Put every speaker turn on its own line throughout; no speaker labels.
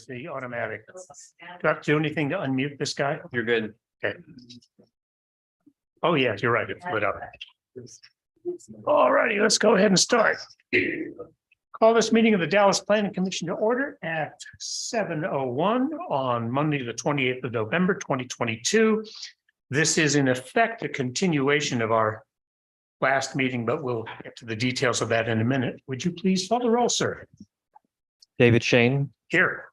The automatic. Do I have to do anything to unmute this guy?
You're good.
Okay. Oh, yeah, you're right. It's lit up. All righty, let's go ahead and start. Call this meeting of the Dallas Planning Commission to order at 7:01 on Monday, the 28th of November, 2022. This is in effect a continuation of our last meeting, but we'll get to the details of that in a minute. Would you please call the roll, sir?
David Shane,
Here.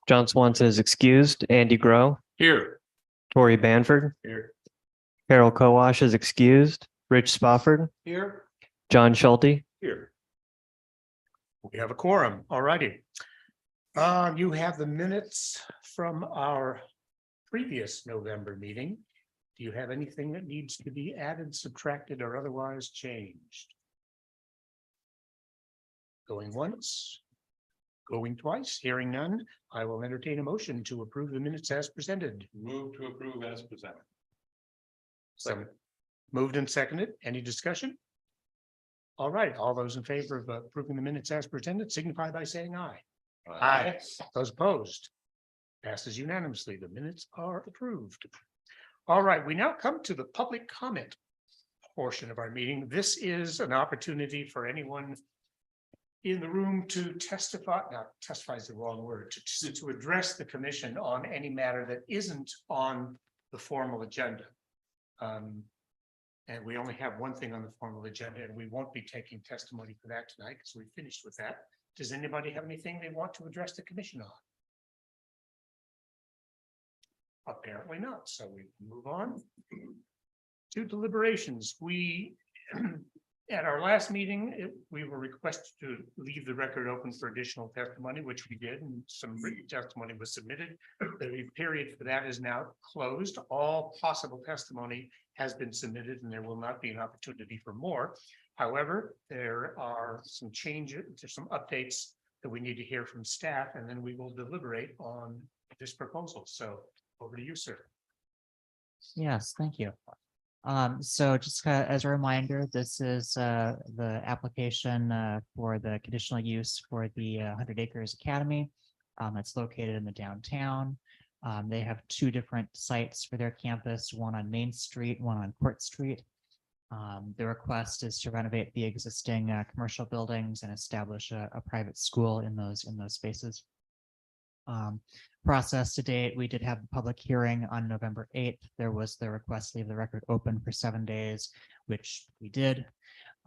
John Swanson is excused. Andy Grow,
Here.
Tori Banford,
Here.
Carol Kowash is excused. Rich Spofford,
Here.
John Schulte.
Here. We have a quorum. All righty. You have the minutes from our previous November meeting. Do you have anything that needs to be added, subtracted, or otherwise changed? Going once, going twice, hearing none, I will entertain a motion to approve the minutes as presented.
Move to approve as presented.
So moved and seconded. Any discussion? All right, all those in favor of approving the minutes as presented signify by saying aye. Aye. Those opposed? Passes unanimously. The minutes are approved. All right, we now come to the public comment portion of our meeting. This is an opportunity for anyone in the room to testify, now testify is the wrong word, to address the commission on any matter that isn't on the formal agenda. And we only have one thing on the formal agenda, and we won't be taking testimony for that tonight because we finished with that. Does anybody have anything they want to address the commission on? Apparently not, so we move on to deliberations. We, at our last meeting, we were requested to leave the record open for additional testimony, which we did, and some written testimony was submitted. The period for that is now closed. All possible testimony has been submitted, and there will not be an opportunity for more. However, there are some changes, there's some updates that we need to hear from staff, and then we will deliberate on this proposal. So over to you, sir.
Yes, thank you. So just as a reminder, this is the application for the conditional use for the 100 Acres Academy. It's located in the downtown. They have two different sites for their campus, one on Main Street, one on Court Street. The request is to renovate the existing commercial buildings and establish a private school in those spaces. Process to date, we did have the public hearing on November 8th. There was the request to leave the record open for 7 days, which we did.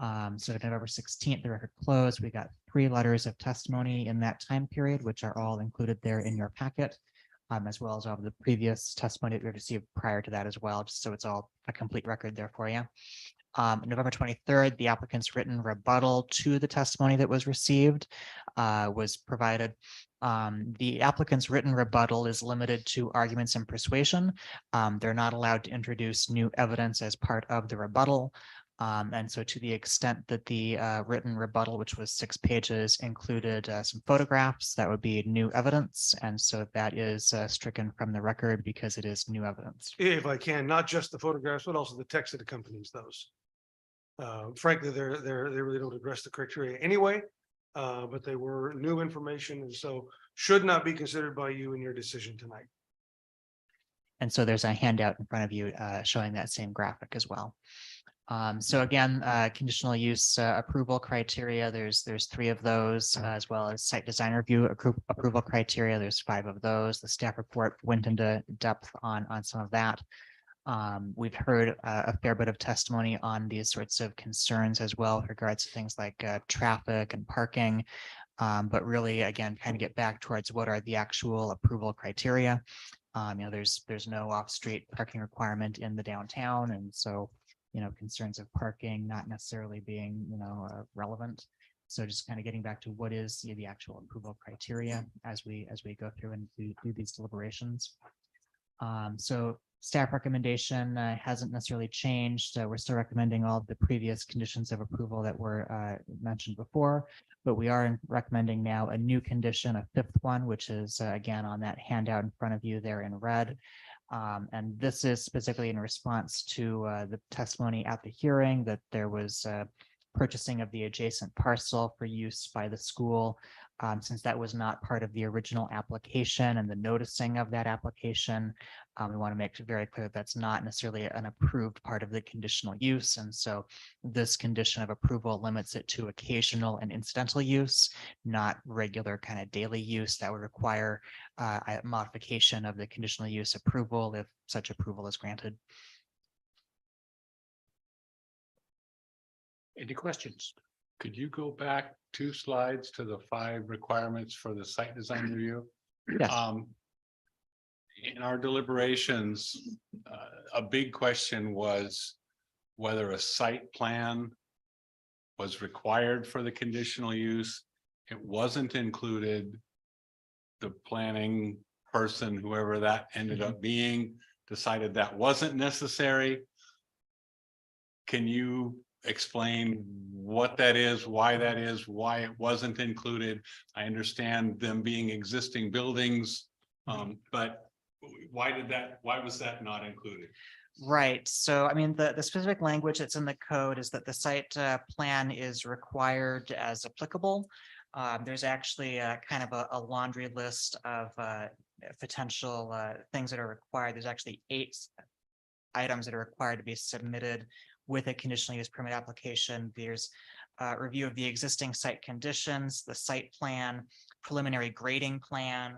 So November 16th, the record closed. We got 3 letters of testimony in that time period, which are all included there in your packet, as well as all of the previous testimony that we received prior to that as well, just so it's all a complete record there for you. November 23rd, the applicant's written rebuttal to the testimony that was received was provided. The applicant's written rebuttal is limited to arguments and persuasion. They're not allowed to introduce new evidence as part of the rebuttal. And so to the extent that the written rebuttal, which was 6 pages, included some photographs, that would be new evidence. And so that is stricken from the record because it is new evidence.
If I can, not just the photographs, but also the text that accompanies those. Frankly, they really don't address the criteria anyway, but they were new information and so should not be considered by you in your decision tonight.
And so there's a handout in front of you showing that same graphic as well. So again, conditional use approval criteria, there's 3 of those, as well as site design review approval criteria. There's 5 of those. The staff report went into depth on some of that. We've heard a fair bit of testimony on these sorts of concerns as well with regards to things like traffic and parking. But really, again, kind of get back towards what are the actual approval criteria. There's no off-street parking requirement in the downtown. And so, concerns of parking not necessarily being, relevant. So just kind of getting back to what is the actual approval criteria as we go through and do these deliberations. So staff recommendation hasn't necessarily changed. We're still recommending all of the previous conditions of approval that were mentioned before, but we are recommending now a new condition, a 5th one, which is again on that handout in front of you there in red. And this is specifically in response to the testimony at the hearing that there was purchasing of the adjacent parcel for use by the school Since that was not part of the original application and the noticing of that application, we want to make it very clear that that's not necessarily an approved part of the conditional use. And so this condition of approval limits it to occasional and incidental use, not regular kind of daily use that would require a modification of the conditional use approval if such approval is granted.
Any questions?
Could you go back 2 slides to the 5 requirements for the site design review?
Yes.
In our deliberations, a big question was whether a site plan was required for the conditional use. It wasn't included. The planning person, whoever that ended up being, decided that wasn't necessary. Can you explain what that is, why it wasn't included? I understand them being existing buildings, but why was that not included?
Right. So, I mean, the specific language that's in the code is that the site plan is required as applicable. There's actually kind of a laundry list of potential things that are required. There's actually 8 items that are required to be submitted with a conditional use permit application. There's review of the existing site conditions, the site plan, preliminary grading plan,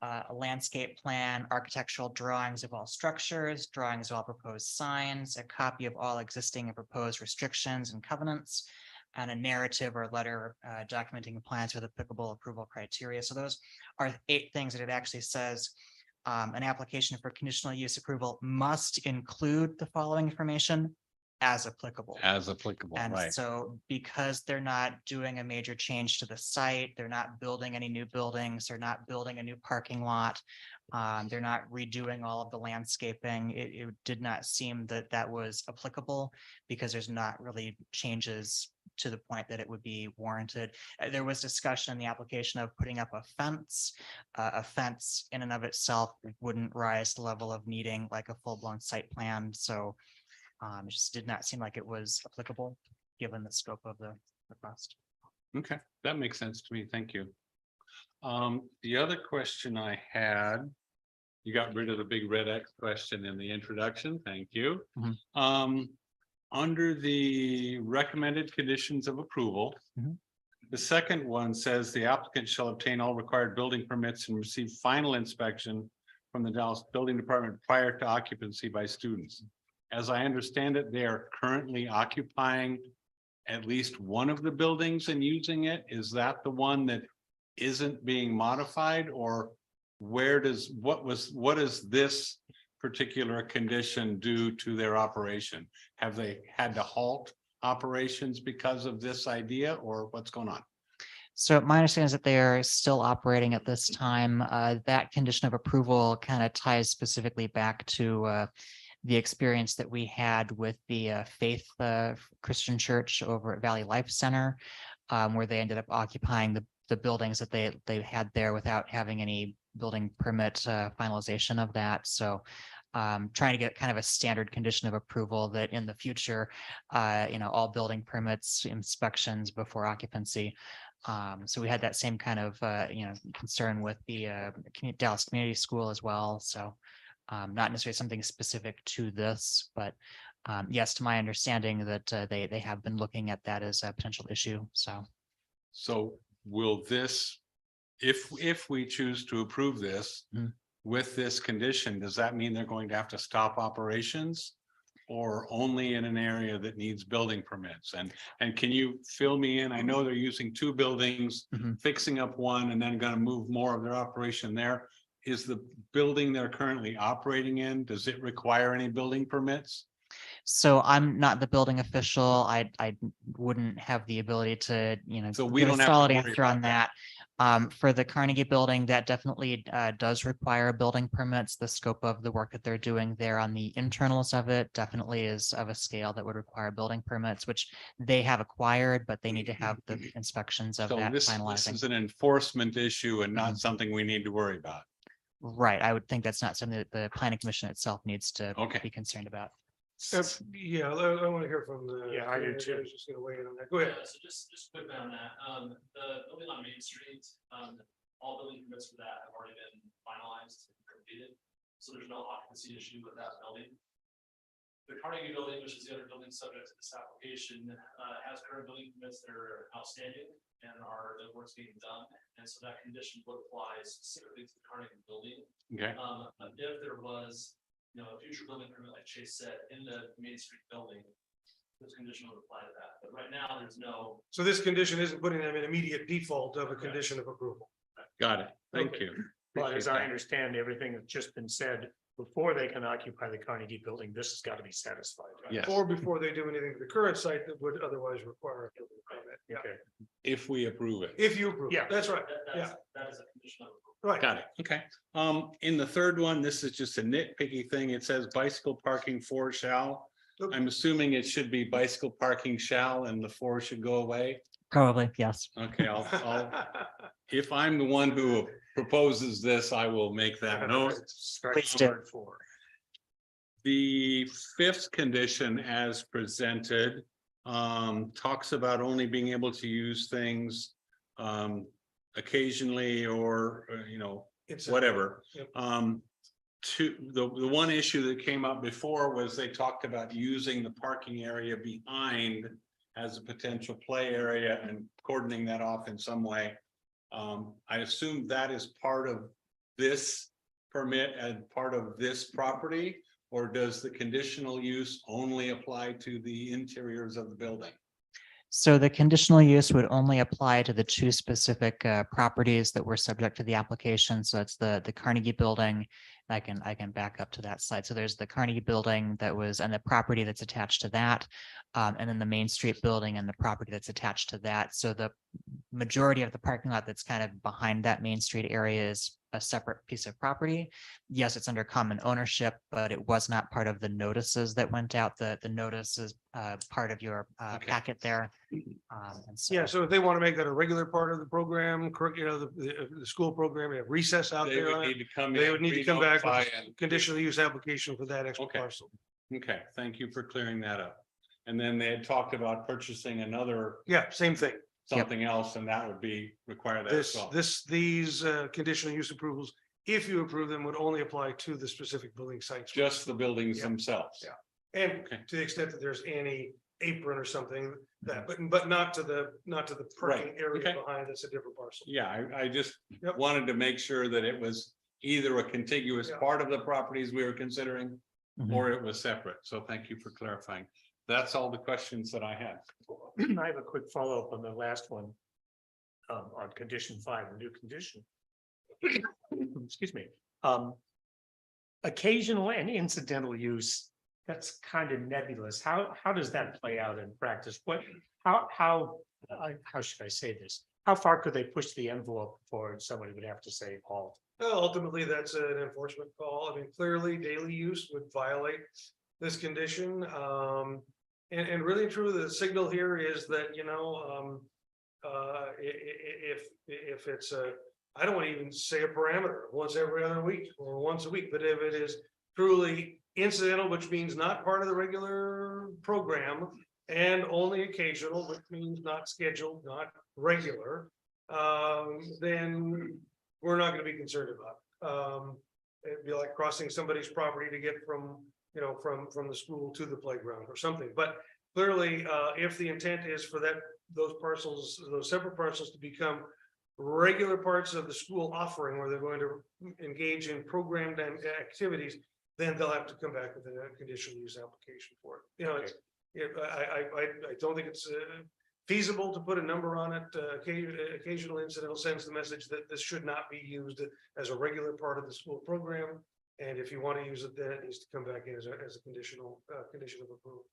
a landscape plan, architectural drawings of all structures, drawings of all proposed signs, a copy of all existing and proposed restrictions and covenants, and a narrative or letter documenting compliance with applicable approval criteria. So those are 8 things that it actually says. An application for conditional use approval must include the following information as applicable.
As applicable,
And
right?
so because they're not doing a major change to the site, they're not building any new buildings, they're not building a new parking lot, they're not redoing all of the landscaping, it did not seem that that was applicable because there's not really changes to the point that it would be warranted. There was discussion in the application of putting up a fence. A fence in and of itself wouldn't rise to the level of needing like a full-blown site plan. So it just did not seem like it was applicable, given the scope of the request.
Okay, that makes sense to me. Thank you. The other question I had, you got rid of the big red X question in the introduction. Thank you. Under the recommended conditions of approval, the second one says the applicant shall obtain all required building permits and receive final inspection from the Dallas Building Department prior to occupancy by students. As I understand it, they are currently occupying at least one of the buildings and using it. Is that the one that isn't being modified, or what is this particular condition do to their operation? Have they had to halt operations because of this idea, or what's going on?
So my understanding is that they are still operating at this time. That condition of approval kind of ties specifically back to the experience that we had with the Faith Christian Church over at Valley Life Center, where they ended up occupying the buildings that they had there without having any building permit finalization of that. So trying to get kind of a standard condition of approval that in the future, all building permits, inspections before occupancy. So we had that same kind of concern with the Dallas Community School as well. So not necessarily something specific to this, but yes, to my understanding that they have been looking at that as a potential issue.
So will this, if we choose to approve this with this condition, does that mean they're going to have to stop operations, or only in an area that needs building permits? And can you fill me in? I know they're using 2 buildings, fixing up one, and then going to move more of their operation there. Is the building they're currently operating in, does it require any building permits?
So I'm not the building official. I wouldn't have the ability to,
So we
give a
don't have to
solid
worry
answer on
about
that. For the Carnegie building, that definitely does require building permits. The scope of the work that they're doing there on the internals of it definitely is of a scale that would require building permits, which they have acquired, but they need to have the inspections of
So
that
this
finalizing.
is an enforcement issue and not something we need to worry about.
Right. I would think that's not something that the planning commission itself needs to
Okay.
be concerned about.
Yeah, I want to hear from the.
Yeah, I do too.
I was just gonna weigh in on that. Go ahead.
So just quickly on that, the building on Main Street, all building permits for that have already been finalized and completed. So there's no occupancy issue with that building. The Carnegie Building, which is the other building subject to this application, has current building permits that are outstanding and the work's being done. And so that condition would apply specifically to the Carnegie Building.
Okay,
If there was, a future building permit, like Chase said, in the Main Street building, this condition would apply to that. But right now, there's no.
So this condition isn't putting them in immediate default of a condition of approval.
got it. Thank
Okay.
you.
But as
Appreciate
I
that.
understand everything that's just been said, before they can occupy the Carnegie Building, this has got to be satisfied. right?
Yes.
Or before they do anything to the current site that would otherwise require a building permit. Yeah,
Okay,
If we approve it.
if you approve.
Yeah.
That's right.
That is a condition of approval.
Right.
Got it. Okay. In the third one, this is just a nitpicky thing. It says bicycle parking for shall.
Okay.
I'm assuming it should be bicycle parking shall and the for should go away.
Probably, yes.
Okay, if I'm the one who proposes this, I will make that note.
Strike
Please do.
word four.
The fifth condition as presented talks about only being able to use things occasionally or,
It's
whatever.
Yep.
The one issue that came up before was they talked about using the parking area behind as a potential play area and cordoning that off in some way. I assume that is part of this permit and part of this property, or does the conditional use only apply to the interiors of the building?
So the conditional use would only apply to the two specific properties that were subject to the application. So it's the Carnegie Building. I can back up to that slide. So there's the Carnegie Building that was, and the property that's attached to that. And then the Main Street Building and the property that's attached to that. So the majority of the parking lot that's kind of behind that Main Street area is a separate piece of property. Yes, it's under common ownership, but it was not part of the notices that went out. The notice is part of your
Okay.
packet there. And so.
Yeah, so if they want to make that a regular part of the program, the school program, they have recess out
They
there
would
on it.
need to come.
They
in,
would need to come back with
re-notify
a
and-
conditional use application for that extra
Okay.
parcel.
Okay, thank you for clearing that up. And then they had talked about purchasing another
Yeah, same thing.
something else, and that would be require that as well.
These conditional use approvals, if you approve them, would only apply to the specific building sites.
Just the buildings
Yeah.
themselves.
Yeah. And
Okay.
to the extent that there's any apron or something that, but not to the parking
Right,
area
okay.
behind, that's a different parcel.
Yeah, I just
Yep.
wanted to make sure that it was either a contiguous
Yeah.
part of the properties we were considering,
Mhm.
or it was separate. So thank you for clarifying. That's all the questions that I had.
I have a quick follow-up on the last one. On condition 5, the new condition. Excuse me. Occasional and incidental use, that's kind of nebulous. How does that play out in practice? How should I say this? How far could they push the envelope before somebody would have to say, halt?
Well, ultimately, that's an enforcement call. I mean, clearly, daily use would violate this condition. And really and truly, the signal here is that, if it's I don't want to even say a parameter, once every other week or once a week, but if it is truly incidental, which means not part of the regular program, and only occasional, which means not scheduled, not regular, then we're not going to be concerned about it. It'd be like crossing somebody's property to get from the school to the playground or something. But clearly, if the intent is for those separate parcels to become regular parts of the school offering, where they're going to engage in programmed activities, then they'll have to come back with a conditional use application for it. I don't think it's feasible to put a number on it. Occasional incidental sends the message that this should not be used as a regular part of the school program. And if you want to use it, then it needs to come back in as a conditional condition of approval.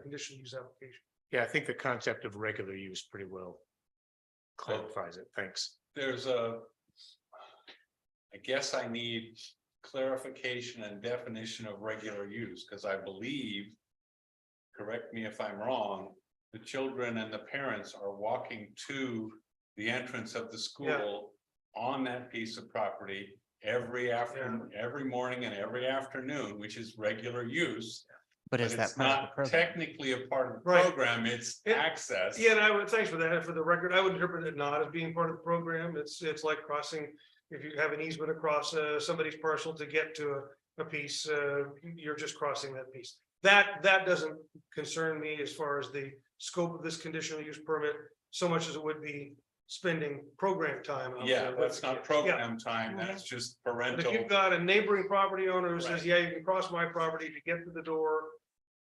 Conditional use application.
Yeah, I think the concept of regular use pretty well clarifies it. Thanks.
I guess I need clarification and definition of regular use, because I believe, correct me if I'm wrong, the children and the parents are walking to the entrance of the school on that piece of property every morning and every afternoon, which is regular use. But
But is that
it's
part of the
not
program?
technically a part of the
Right.
program, it's
It-
access.
Yeah, and I would, thanks for that. For the record, I would interpret it not as being part of the program. It's like crossing. If you have an easement across somebody's parcel to get to a piece, you're just crossing that piece. That doesn't concern me as far as the scope of this conditional use permit, so much as it would be spending program time. out
Yeah,
there with
that's
the
not
kids.
program time, that's just
But if
parental.
you've got a neighboring property owner who says,
Right.
yeah, you can cross my property to get to the door,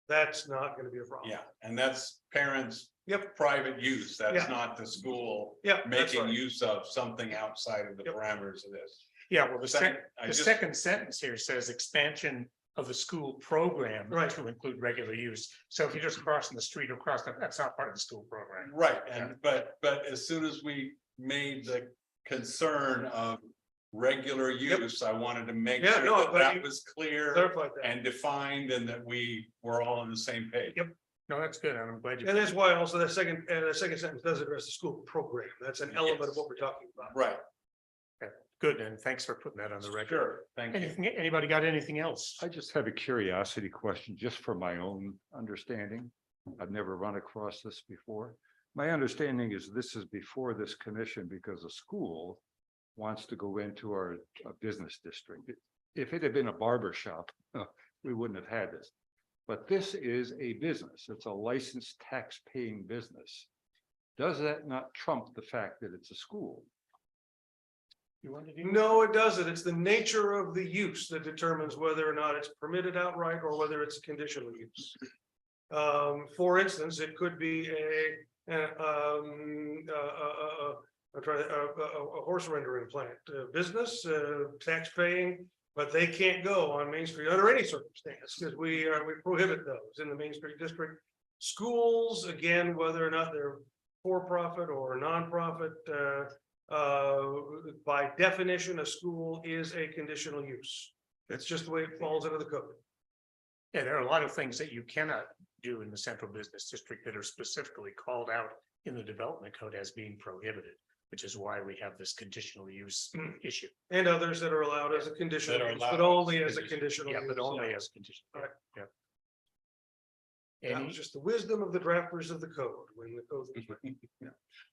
that's not gonna be a problem.
Yeah, and that's parents'
Yep,
private use,
Yeah.
that's not the school
yeah, that's
making
right.
use of something outside of the
Yep.
parameters of this.
Yeah, well, the
Second, I
the
just-
second sentence here says expansion of the school program
Right.
to include regular use. So if you're just crossing the street or crossing, that's not part of the school program.
Right, and but as soon as we made the concern of regular
Yep.
use, I wanted to make
Yeah,
sure
no,
that
but
that
you
was clear
Clarified that.
and defined and that we were all on the same page.
Yep.
No, that's good. I'm glad you.
And that's why also the second sentence does address the school program. That's an element of
Yes.
what we're talking about.
Right,
Good, and thanks for putting that on the record.
sure, thank you.
Anything, anybody got anything else?
I just have a curiosity question, just for my own understanding. I've never run across this before. My understanding is this is before this commission because a school wants to go into our business district. If it had been a barber shop, we wouldn't have had this. But this is a business. It's a licensed tax-paying business. Does that not trump the fact that it's a school?
You want to do?
No, it doesn't. It's the nature of the use that determines whether or not it's permitted outright or whether it's a conditional use. For instance, it could be a horse rendering plant, business, tax paying, but they can't go on Main Street under any circumstance because we prohibit those in the Main Street district. Schools, again, whether or not they're for profit or nonprofit, by definition, a school is a conditional use. That's just the way it falls into the code.
Yeah, there are a lot of things that you cannot do in the central business district that are specifically called out in the development code as being prohibited, which is why we have this conditional use issue.
And others that are allowed as a conditional
That are
use, but
allowed
only
as
as a conditional.
Yeah,
use.
but only as conditional.
Right.
Yeah.
That
Any
was just the wisdom of the drafters of the code when the code was written.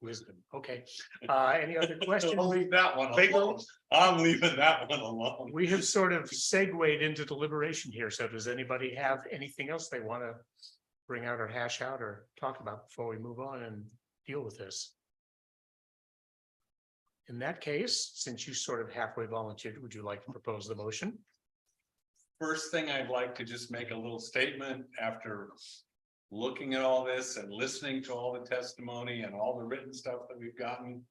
wisdom? Okay. Any other
I'll
questions?
leave that one
Big
alone.
ones?
I'm leaving that one alone.
We have sort of segued into deliberation here. So does anybody have anything else they want to bring out or hash out or talk about before we move on and deal with this? In that case, since you sort of halfway volunteered, would you like to propose the motion?
First thing I'd like to just make a little statement after looking at all this and listening to all the testimony and all the written stuff that we've gotten.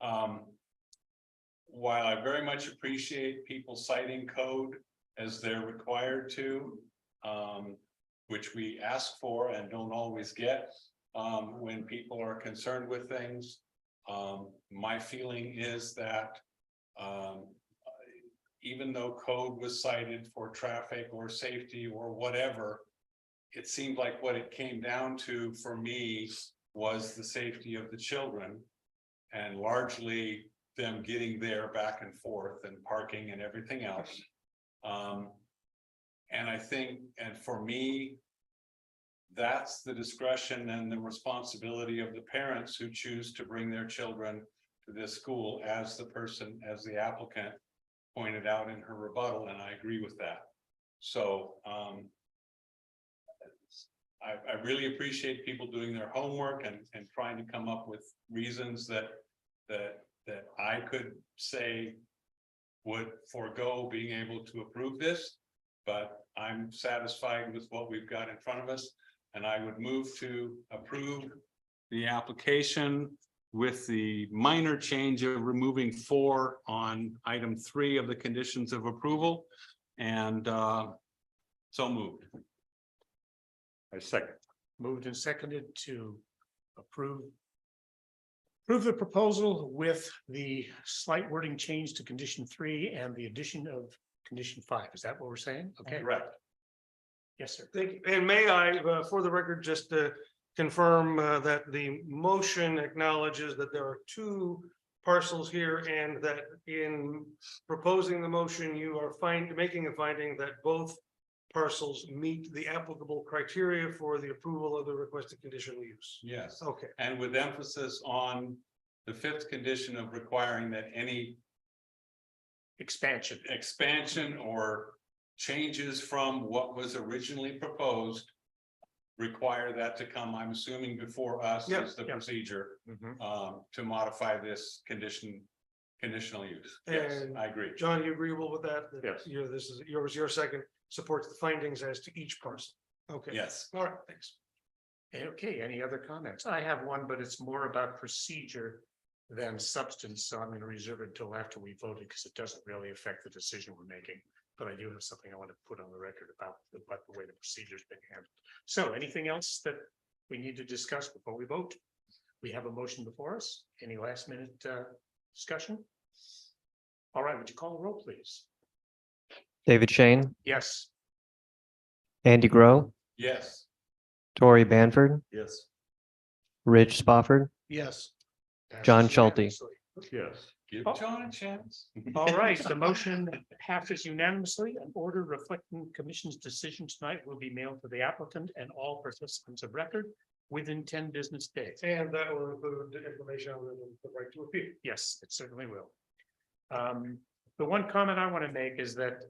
While I very much appreciate people citing code as they're required to, which we ask for and don't always get, when people are concerned with things. My feeling is that, even though code was cited for traffic or safety or whatever, it seemed like what it came down to for me was the safety of the children. And largely them getting there back and forth and parking and everything else. And I think, and for me, that's the discretion and the responsibility of the parents who choose to bring their children to this school, as the applicant pointed out in her rebuttal, and I agree with that. So I really appreciate people doing their homework and trying to come up with reasons that I could say would forego being able to approve this, but I'm satisfied with what we've got in front of us. And I would move to approve the application with the minor change of removing 4 on item 3 of the conditions of approval. And so moved.
I second.
Moved and seconded to approve the proposal with the slight wording change to condition 3 and the addition of condition 5. Is that what we're saying? Okay,
Correct.
yes, sir.
Thank you. And may I, for the record, just confirm that the motion acknowledges that there are 2 parcels here and that in proposing the motion, you are making a finding that both parcels meet the applicable criteria for the approval of the requested conditional use.
Yes,
Okay,
and with emphasis on the fifth condition of requiring that any
Expansion.
expansion or changes from what was originally proposed require that to come, I'm assuming, before us
Yeah,
as the
yeah.
procedure
Mhm.
to modify this conditional use. Yes,
And
I agree.
John, you agreeable with that? That
Yes.
this is your second supports the findings as to each parcel. Okay.
Yes.
All right, thanks.
Okay, any other comments? I have one, but it's more about procedure than substance, so I'm gonna reserve it until after we voted, because it doesn't really affect the decision we're making. But I do have something I want to put on the record about the way the procedure's been handled. So anything else that we need to discuss before we vote? We have a motion before us. Any last minute discussion? All right, would you call the roll, please?
David Shane,
Yes.
Andy Grow,
Yes.
Tori Banford,
Yes.
Rich Spofford,
Yes.
John
Passes
Schulte.
unanimously.
Yes.
Give
Oh.
John a chance.
All right, the motion passes unanimously. An order reflecting commission's decision tonight will be mailed to the applicant and all participants of record within 10 business days.
And that will include the information on the right to appeal.
Yes, it certainly will. The one comment I want to make is that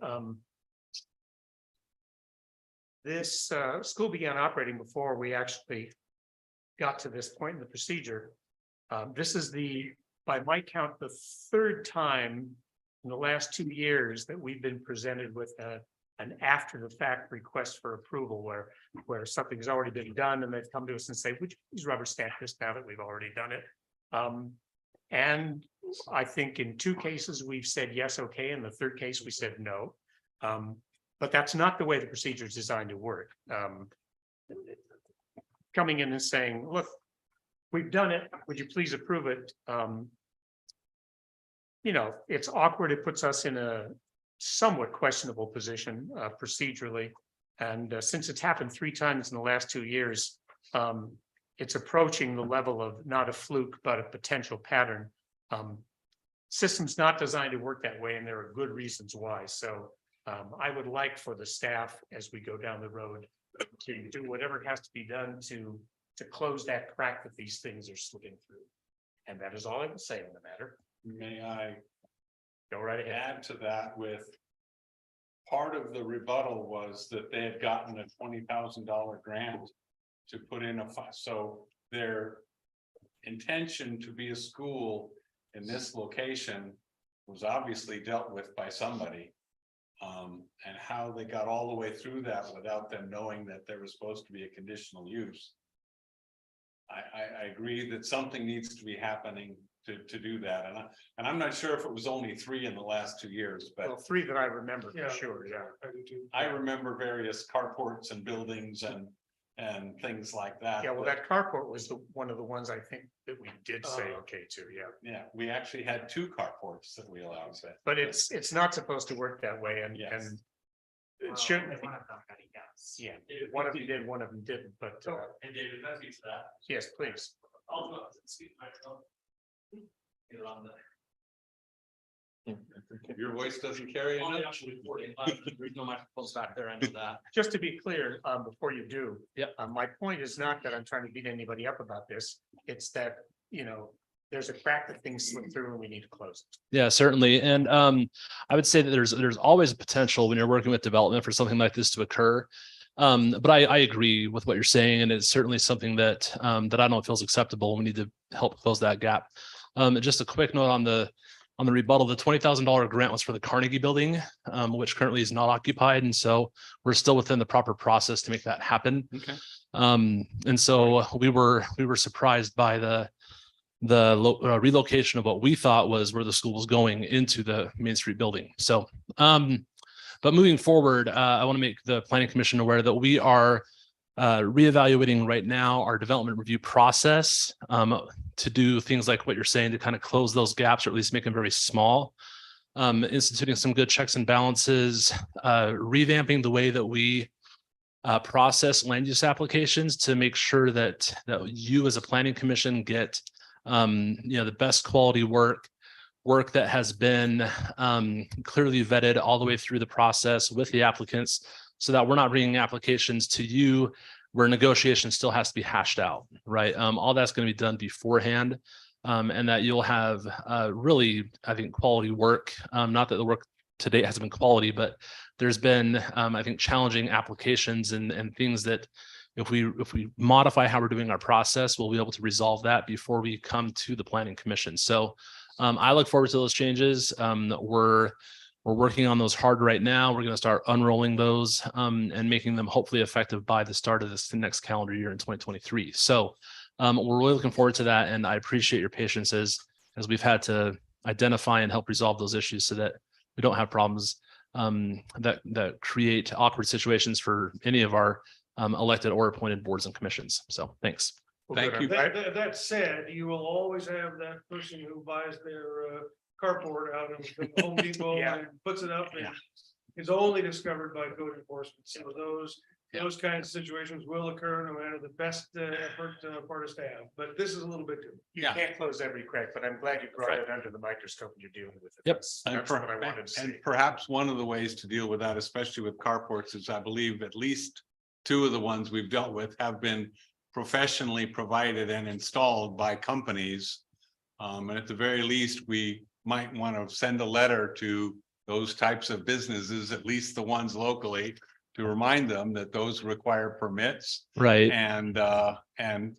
this school began operating before we actually got to this point in the procedure. This is by my count, the third time in the last 2 years that we've been presented with an after the fact request for approval where something's already been done and they've come to us and say, would you please rubber stamp this now that we've already done it? And I think in 2 cases, we've said yes, okay. In the third case, we said no. But that's not the way the procedure is designed to work. Coming in and saying, look, we've done it. Would you please approve it? You know, it's awkward. It puts us in a somewhat questionable position procedurally. And since it's happened 3 times in the last 2 years, it's approaching the level of not a fluke, but a potential pattern. System's not designed to work that way, and there are good reasons why. So I would like for the staff, as we go down the road, to do whatever has to be done to close that crack that these things are slipping through. And that is all I can say on the matter.
May I
Go right ahead.
add to that with part of the rebuttal was that they had gotten a $20,000 grant to put in so their intention to be a school in this location was obviously dealt with by somebody. And how they got all the way through that without them knowing that there was supposed to be a conditional use. I agree that something needs to be happening to do that, and I'm not sure if it was only 3 in the last 2 years,
Well,
but
3 that I remember
Yeah.
for sure, yeah.
I do too.
I remember various carports and buildings and things like that.
Yeah, well, that carport was one of the ones I think that we did say okay to, yeah.
Yeah, we actually had 2 carports that we allowed.
But it's not supposed to work that way, and
Yes.
it shouldn't.
One of them, yes.
Yeah, one of them did, one of them didn't, but
And David, can I speak to that?
yes, please.
I'll speak to myself. Get it on the.
Your voice doesn't carry
On the
enough.
actual recording, there's no microphones back there, I know that.
Just to be clear, before you do.
Yep.
My point is not that I'm trying to beat anybody up about this. It's that, you know, there's a crack that things slip through and we need to close it.
Yeah, certainly. And I would say that there's always a potential when you're working with development for something like this to occur. But I agree with what you're saying, and it's certainly something that that I don't feels acceptable. We need to help close that gap. Just a quick note on the rebuttal: the $20,000 grant was for the Carnegie Building, which currently is not occupied, and so we're still within the proper process to make that happen.
Okay.
And so we were surprised by the relocation of what we thought was where the school was going into the Main Street building. So, but moving forward, I want to make the Planning Commission aware that we are reevaluating right now our development review process to do things like what you're saying, to kind of close those gaps or at least make them very small. Instituting some good checks and balances, revamping the way that we process land use applications to make sure that you as a planning commission get the best quality work. work that has been clearly vetted all the way through the process with the applicants so that we're not bringing applications to you where negotiation still has to be hashed out, right? All that's going to be done beforehand. And that you'll have really, I think, quality work. Not that the work to date hasn't been quality, but there's been, I think, challenging applications and things that if we modify how we're doing our process, we'll be able to resolve that before we come to the planning commission. So I look forward to those changes. We're working on those hard right now. We're going to start unrolling those and making them hopefully effective by the start of this next calendar year in 2023. So we're really looking forward to that. And I appreciate your patience as we've had to identify and help resolve those issues so that we don't have problems that create awkward situations for any of our elected or appointed boards and commissions. So thanks.
Thank you.
That said, you will always have that person who buys their carport out of the Home Depot
Yeah.
and puts it up and
Yeah.
is only discovered by code enforcement. So those kinds of situations will occur no matter the best effort parties have, but this is a little bit different.
You
Yeah.
can't close every crack, but I'm glad you brought
Right.
it under the microscope and you're dealing with it.
Yep.
That's what I wanted to
And
say.
perhaps one of the ways to deal with that, especially with carports, is I believe at least two of the ones we've dealt with have been professionally provided and installed by companies. And at the very least, we might want to send a letter to those types of businesses, at least the ones locally, to remind them that those require permits
Right.
and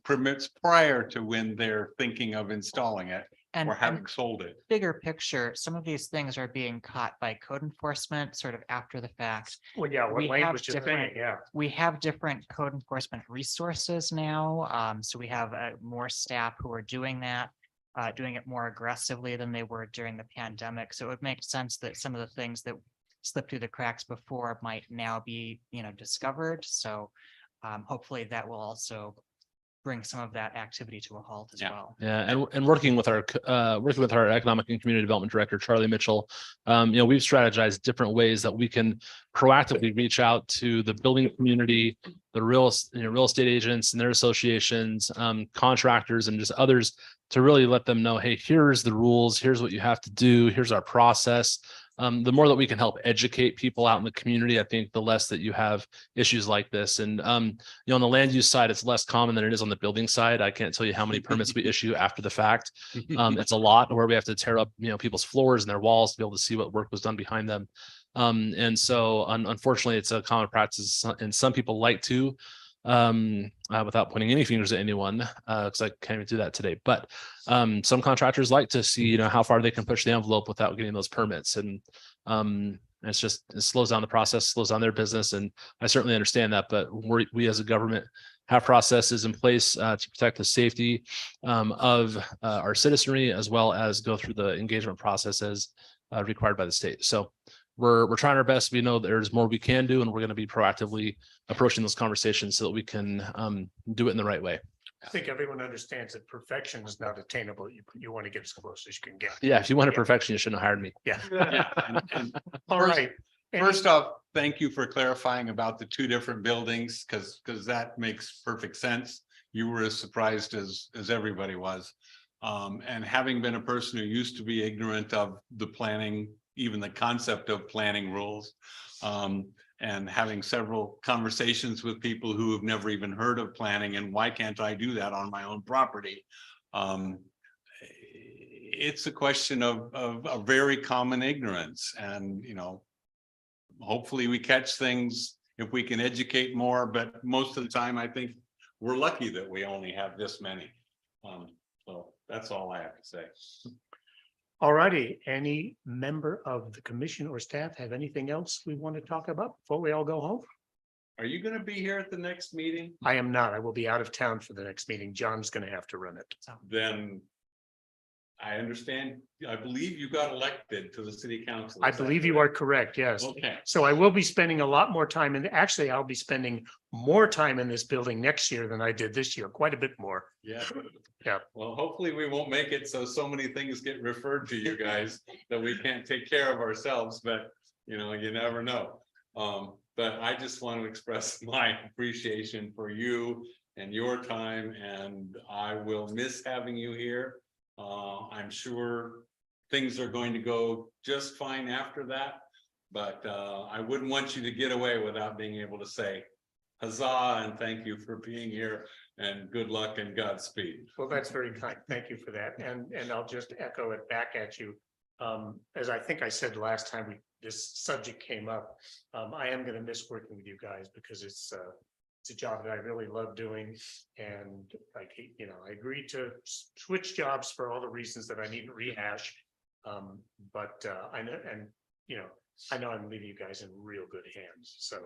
permits prior to when they're thinking of installing it
And
or having sold it.
bigger picture, some of these things are being caught by code enforcement sort of after the fact.
Well, yeah, what
we
Wayne
have
was just
different-
saying, yeah.
We have different code enforcement resources now. So we have more staff who are doing that, doing it more aggressively than they were during the pandemic. So it would make sense that some of the things that slipped through the cracks before might now be, discovered. So hopefully that will also bring some of that activity to a halt as
Yeah.
well.
Yeah, and working with our economic and community development director, Charlie Mitchell, we've strategized different ways that we can proactively reach out to the building community, the real estate agents and their associations, contractors and just others to really let them know, hey, here's the rules, here's what you have to do, here's our process. The more that we can help educate people out in the community, I think the less that you have issues like this. And, on the land use side, it's less common than it is on the building side. I can't tell you how many permits we issue after the fact. It's a lot where we have to tear up, people's floors and their walls to be able to see what work was done behind them. And so unfortunately, it's a common practice and some people like to, without pointing any fingers at anyone, because I can't even do that today. But some contractors like to see, how far they can push the envelope without getting those permits. And it slows down the process, slows down their business. And I certainly understand that. But we as a government have processes in place to protect the safety of our citizenry, as well as go through the engagement processes required by the state. So we're trying our best. We know there's more we can do, and we're going to be proactively approaching those conversations so that we can do it in the right way.
I think everyone understands that perfection is not attainable. You want to get as close as you can get.
Yeah, if you wanted perfection, you shouldn't have hired me.
Yeah.
Yeah, and
All right.
first off, thank you for clarifying about the two different buildings, because that makes perfect sense. You were as surprised as everybody was. And having been a person who used to be ignorant of the planning, even the concept of planning rules, and having several conversations with people who have never even heard of planning and why can't I do that on my own property? It's a question of a very common ignorance, and hopefully we catch things if we can educate more, but most of the time I think we're lucky that we only have this many. So that's all I have to say.
All righty. Any member of the commission or staff have anything else we want to talk about before we all go home?
Are you going to be here at the next meeting?
I am not. I will be out of town for the next meeting. John's going to have to run it.
Then I understand, I believe you got elected to the city council.
I
Is that
believe you
correct?
are correct. Yes.
Okay,
So I will be spending a lot more time actually, I'll be spending more time in this building next year than I did this year, quite a bit more.
yeah.
Yeah.
Well, hopefully we won't make it so many things get referred to you guys that we can't take care of ourselves, but you never know. But I just want to express my appreciation for you and your time, and I will miss having you here. I'm sure things are going to go just fine after that. But I wouldn't want you to get away without being able to say huzzah and thank you for being here and good luck and Godspeed.
Well, that's very kind. Thank you for that. And I'll just echo it back at you. As I think I said last time this subject came up, I am gonna miss working with you guys because it's a job that I really love doing. And like, I agreed to switch jobs for all the reasons that I needn't rehash. But I know, and I know I'm leaving you guys in real good hands, so.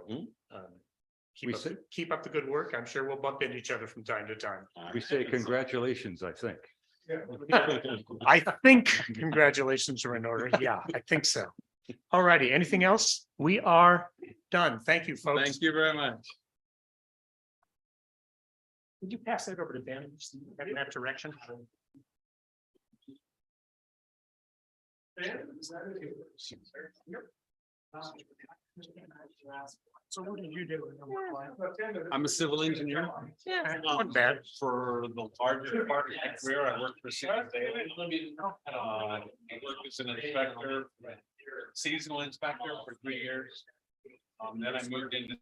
Keep up the good work. I'm sure we'll bump into each other from time to time.
We say congratulations, I think.
I think congratulations are in order. Yeah, I think so. All righty. Anything else? We are done. Thank you, folks.
Thank you very much.
Would you pass that over to Ben in that direction? So what did you do?
I'm a civil engineer.
Yeah, not bad.
For the larger part of my career, I worked for City of Salem. I worked as an inspector, seasonal inspector for 3 years. Then I moved into